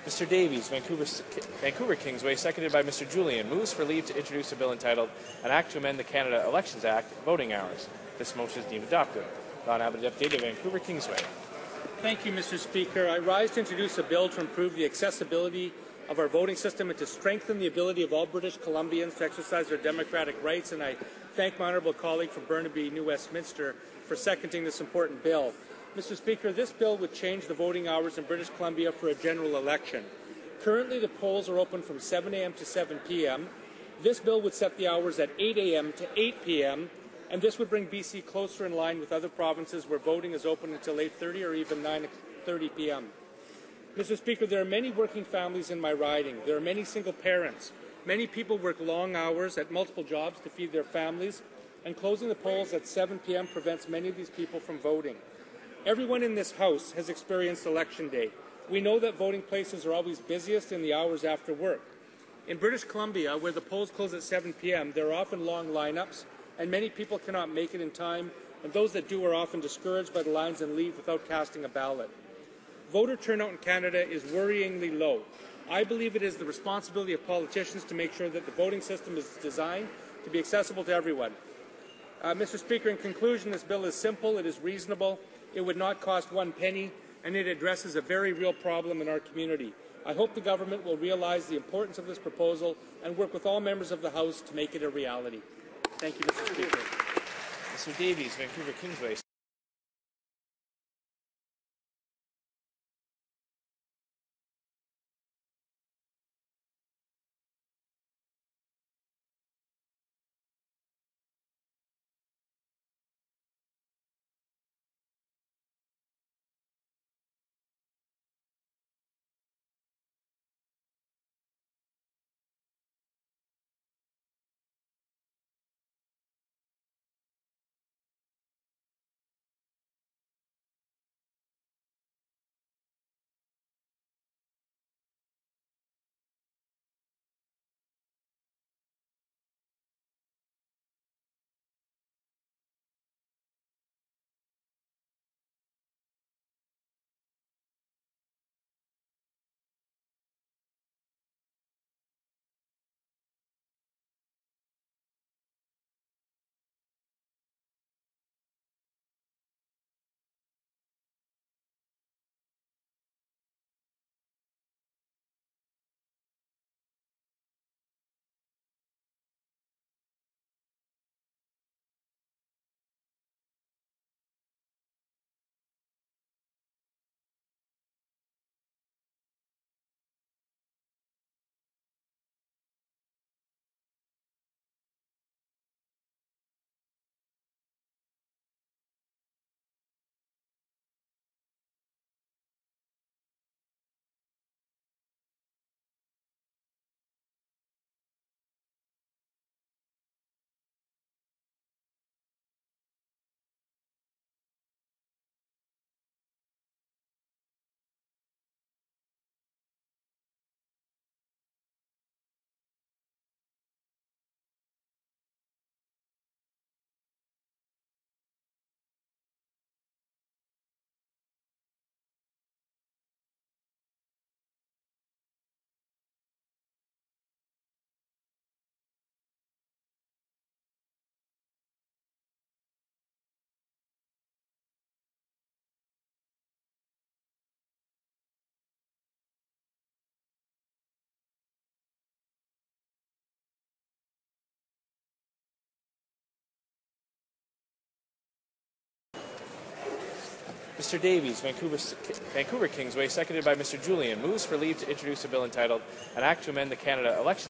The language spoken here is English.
Mr. Davies, Vancouver Kingsway, seconded by Mr. Julian, moves for leave to introduce a bill entitled An Act to Amend the Canada Elections Act, Voting Hours. This motion is deemed adopted. Don Abbott, Deputy to Vancouver Kingsway. Thank you, Mr. Speaker. I rise to introduce a bill to improve the accessibility of our voting system and to strengthen the ability of all British Columbians to exercise their democratic rights. And I thank my honourable colleague from Burnaby, New Westminster, for seconding this important bill. Mr. Speaker, this bill would change the voting hours in British Columbia for a general election. Currently, the polls are open from 7 a.m. to 7 p.m. This bill would set the hours at 8 a.m. to 8 p.m., and this would bring BC closer in line with other provinces where voting is open until 8:30 or even 9:30 p.m. Mr. Speaker, there are many working families in my riding. There are many single parents. Many people work long hours at multiple jobs to feed their families, and closing the polls at 7 p.m. prevents many of these people from voting. Everyone in this House has experienced Election Day. We know that voting places are always busiest in the hours after work. In British Columbia, where the polls close at 7 p.m., there are often long lineups, and many people cannot make it in time, and those that do are often discouraged by the lines and leave without casting a ballot. Voter turnout in Canada is worryingly low. I believe it is the responsibility of politicians to make sure that the voting system is designed to be accessible to everyone. Mr. Speaker, in conclusion, this bill is simple, it is reasonable, it would not cost one penny, and it addresses a very real problem in our community. I hope the government will realize the importance of this proposal and work with all members of the House to make it a reality. Thank you, Mr. Speaker. Mr. Davies, Vancouver Kingsway. Mr. Davies, Vancouver Kingsway, seconded by Mr. Julian, moves for leave to introduce a bill entitled An Act to Amend the Canada Elections